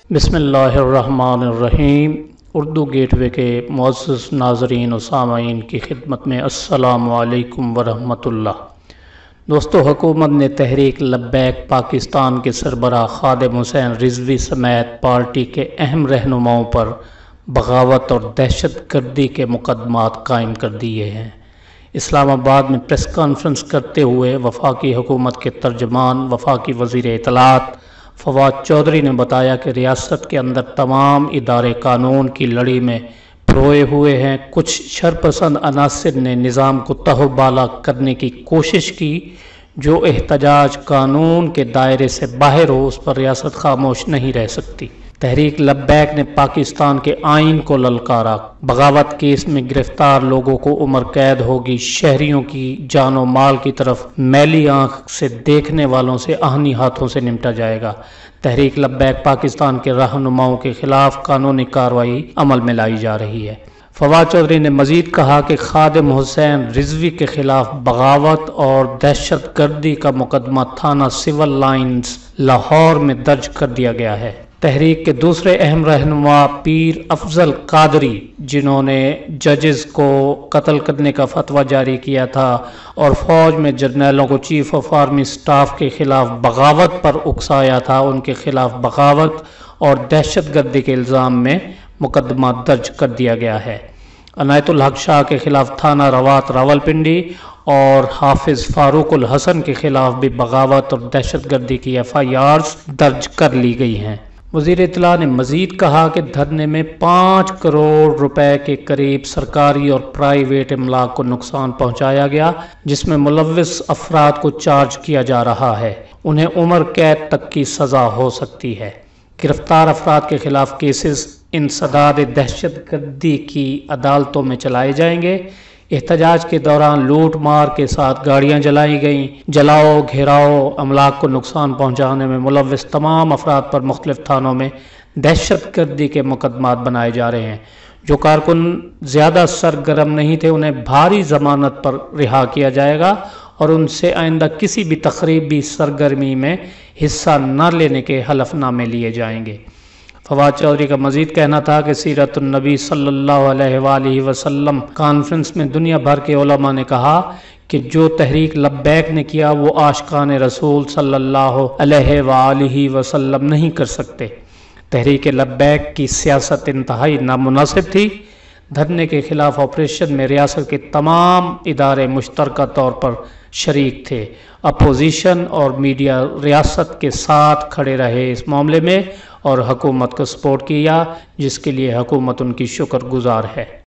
बिस्मिल्लाहिर्रहमानिर्रहीम। उर्दू गेटवे के मुअज़्ज़ज़ नाज़रीन और सामाईन की खिदमत में अस्सलामु अलैकुम वरहमतुल्लाह। दोस्तों, हुकूमत ने तहरीक लब्बैक पाकिस्तान के सरबराह खादिम हुसैन रिजवी समेत पार्टी के अहम रहनुमाओं पर बगावत और दहशत गर्दी के मुकदमात कायम कर दिए हैं। इस्लामाबाद में प्रेस कॉन्फ्रेंस करते हुए वफाकी हुकूमत के तर्जमान वफाकी वज़ीर इत्तलात फवाद चौधरी ने बताया कि रियासत के अंदर तमाम इदारे कानून की लड़ी में पिरोए हुए हैं। कुछ शरपसंद अनासिर ने निज़ाम को तहबाला करने की कोशिश की। जो एहतजाज कानून के दायरे से बाहर हो उस पर रियासत खामोश नहीं रह सकती। तहरीक लब्बैक ने पाकिस्तान के आइन को ललकारा। बगावत केस में गिरफ्तार लोगों को उम्र कैद होगी। शहरियों की जान और माल की तरफ मैली आंख से देखने वालों से आहनी हाथों से निपटा जाएगा। तहरीक लब्बैक पाकिस्तान के रहनुमाओं के खिलाफ कानूनी कार्रवाई अमल में लाई जा रही है। फवाद चौधरी ने मजीद कहा कि खादिम हुसैन रिजवी के खिलाफ बगावत और दहशत गर्दी का मुकदमा थाना सिविल लाइन्स लाहौर में दर्ज कर दिया गया है। तहरीक के दूसरे अहम रहनुमा पीर अफजल कादरी, जिन्होंने जजेस को कत्ल करने का फतवा जारी किया था और फौज में जर्नैलों को चीफ ऑफ आर्मी स्टाफ के खिलाफ बगावत पर उकसाया था, उनके खिलाफ बगावत और दहशत गर्दी के इल्ज़ाम में मुकदमा दर्ज कर दिया गया है। अनायतुल हक शाह के खिलाफ थाना रवात रावलपिंडी और हाफिज फारूकुल हसन के खिलाफ भी बगावत और दहशत गर्दी की FIRs दर्ज कर ली गई हैं। वज़ीर इत्तला ने मजीद कहा कि धरने में 5 करोड़ रुपए के करीब सरकारी और प्राइवेट इमलाक को नुकसान पहुंचाया गया, जिसमें मुलव्विस अफराद को चार्ज किया जा रहा है। उन्हें उम्र कैद तक की सज़ा हो सकती है। गिरफ्तार अफराद के खिलाफ केसेस इंसदाद दहशत गर्दी की अदालतों में चलाए जाएंगे। एहतजाज के दौरान लूट मार के साथ गाड़ियां जलाई गईं। जलाओ, घेराव, अमलाक को नुकसान पहुंचाने में मुलव्विस तमाम अफराद पर मुख्तलिफ थानों में दहशत गर्दी के मुकदमात बनाए जा रहे हैं। जो कारकुन ज़्यादा सरगर्म नहीं थे उन्हें भारी जमानत पर रिहा किया जाएगा और उनसे आइंदा किसी भी तकरीबी सरगर्मी में हिस्सा न लेने के हलफनामे लिए जाएंगे। फवाद चौधरी का मजीद कहना था कि सीरतुन नबी सल्लल्लाहु अलैहि वसल्लम कॉन्फ्रेंस में दुनिया भर के उलमा ने कहा कि जो तहरीक लब्बैक ने किया वो आशिकान रसूल सल्लल्लाहु अलैहि वसल्लम नहीं कर सकते। तहरीक लब्बैक की सियासत इंतहाई नामुनासिब थी। धरने के खिलाफ ऑपरेशन में रियासत के तमाम इदारे मुश्तरका तौर पर शरीक थे। अपोजिशन और मीडिया रियासत के साथ खड़े रहे इस मामले में और हुकूमत को सपोर्ट किया, जिसके लिए हुकूमत उनकी शुक्रगुजार है।